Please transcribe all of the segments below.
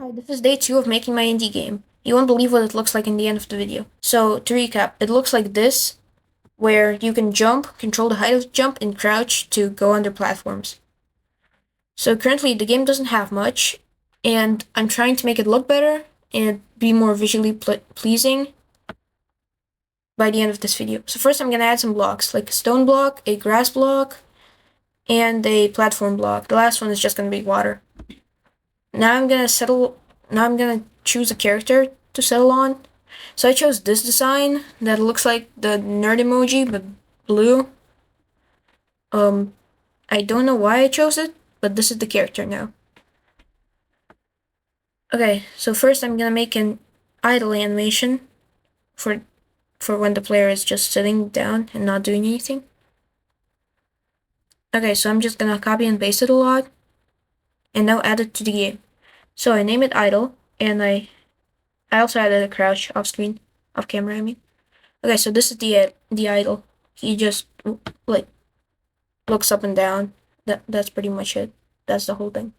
Hi, this is day 2 of making my indie game. You won't believe what it looks like in the end of the video. So, to recap, it looks like this, where you can jump, control the height of the jump, and crouch to go under platforms. So currently the game doesn't have much, and I'm trying to make it look better and be more visually pleasing by the end of this video. So first I'm gonna add some blocks, like a stone block, a grass block, and a platform block. The last one is just gonna be water. Now I'm gonna choose a character to settle on. So I chose this design that looks like the nerd emoji but blue. I don't know why I chose it, but this is the character now. Okay, so first I'm gonna make an idle animation for when the player is just sitting down and not doing anything. Okay, so I'm just gonna copy and paste it a lot and now add it to the game. So I name it idle, and I also added a crouch off screen, off camera I mean. Okay, so this is the idle. He just like looks up and down. That's pretty much it. That's the whole thing.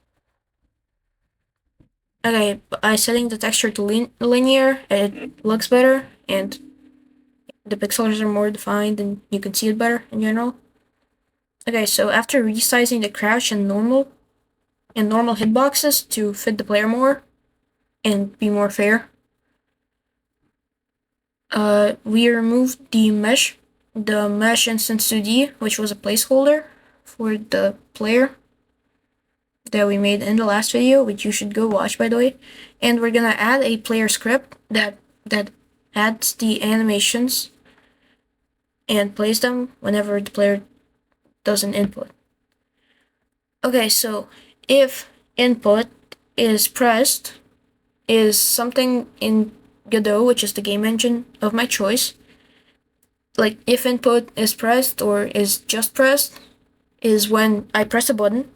Okay, by setting the texture to linear, it looks better and the pixels are more defined and you can see it better in general. Okay, so after resizing the crouch and normal hitboxes to fit the player more and be more fair, we removed the mesh instance 2D, which was a placeholder for the player that we made in the last video, which you should go watch, by the way. And we're gonna add a player script that adds the animations and plays them whenever the player does an input. Okay, so if input is pressed is something in Godot, which is the game engine of my choice. Like if input is pressed or is just pressed is when I press a button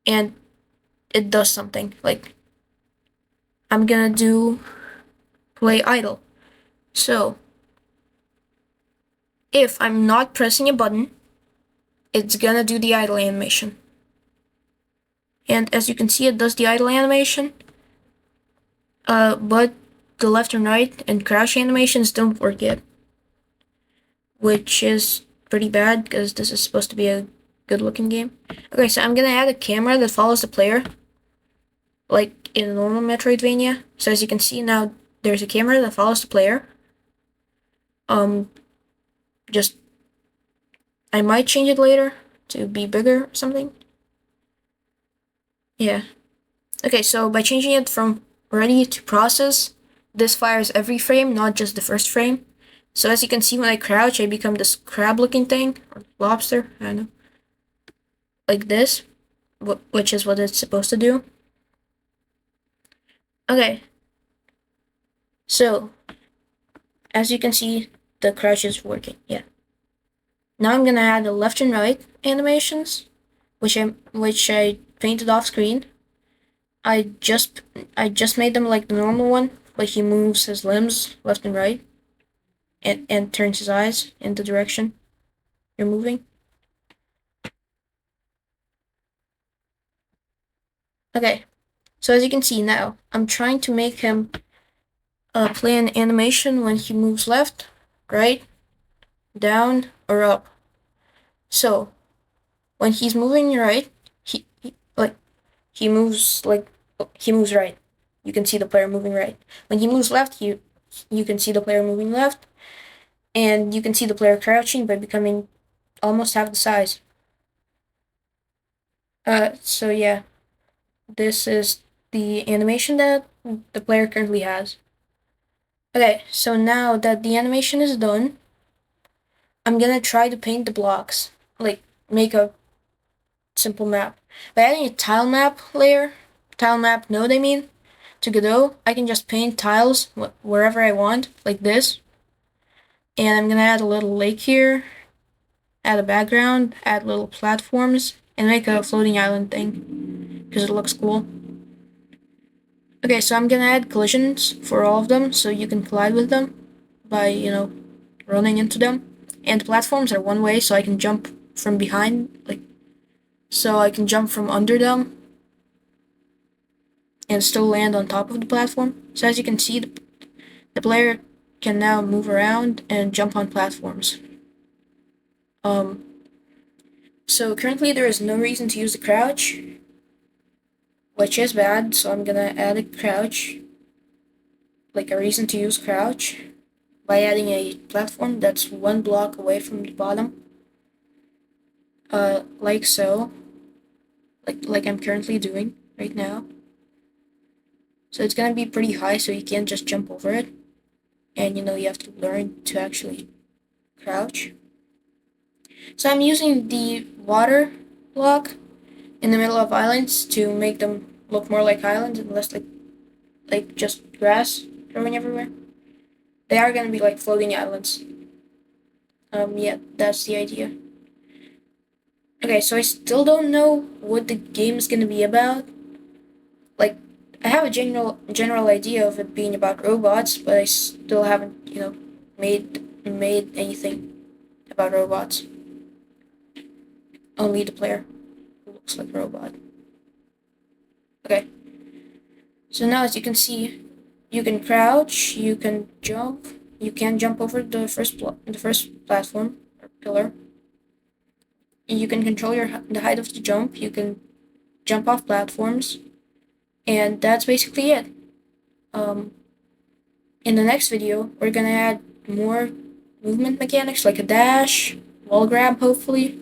and it does something. Like I'm gonna do play idle. So if I'm not pressing a button, it's gonna do the idle animation. And as you can see, it does the idle animation. But the left and right and crouch animations don't work yet, which is pretty bad because this is supposed to be a good looking game. Okay, so I'm gonna add a camera that follows the player, like in a normal Metroidvania. So as you can see now, there's a camera that follows the player. Just I might change it later to be bigger or something. Yeah. Okay, so by changing it from ready to process, this fires every frame, not just the first frame. So as you can see, when I crouch, I become this crab-looking thing, or lobster, I don't know. Like this, which is what it's supposed to do. Okay. So, as you can see, the crouch is working, yeah. Now I'm gonna add the left and right animations, which I painted off screen. I just made them like the normal one, like he moves his limbs left and right, and turns his eyes in the direction you're moving. Okay, so as you can see now, I'm trying to make him play an animation when he moves left, right, down, or up. So when he's moving right, he moves right. You can see the player moving right. When he moves left, you can see the player moving left, and you can see the player crouching by becoming almost half the size. So yeah, this is the animation that the player currently has. Okay, so now that the animation is done, I'm gonna try to paint the blocks, like make a simple map. By adding a tile map node I mean, to Godot, I can just paint tiles wherever I want, like this. And I'm gonna add a little lake here, add a background, add little platforms, and make a floating island thing, because it looks cool. Okay, so I'm gonna add collisions for all of them, so you can collide with them by, running into them. And the platforms are one way, so I can jump from behind, so I can jump from under them. and still land on top of the platform. So as you can see, the player can now move around and jump on platforms. Um, so currently there is no reason to use the crouch, which is bad, so I'm gonna add a crouch, like a reason to use crouch, by adding a platform that's 1 block away from the bottom. Like so. Like I'm currently doing right now. So it's gonna be pretty high, so you can't just jump over it. And you have to learn to actually crouch. So I'm using the water block in the middle of islands to make them look more like islands and less like just grass growing everywhere. They are gonna be like floating islands. Yeah, that's the idea. Okay, so I still don't know what the game is gonna be about. Like, I have a general idea of it being about robots, but I still haven't, made anything about robots. Only the player who looks like a robot. Okay. So now, as you can see, you can crouch, you can jump, you can jump over the first platform or pillar. You can control the height of the jump. You can jump off platforms, and that's basically it. Um, in the next video, we're gonna add more movement mechanics like a dash, wall grab, hopefully,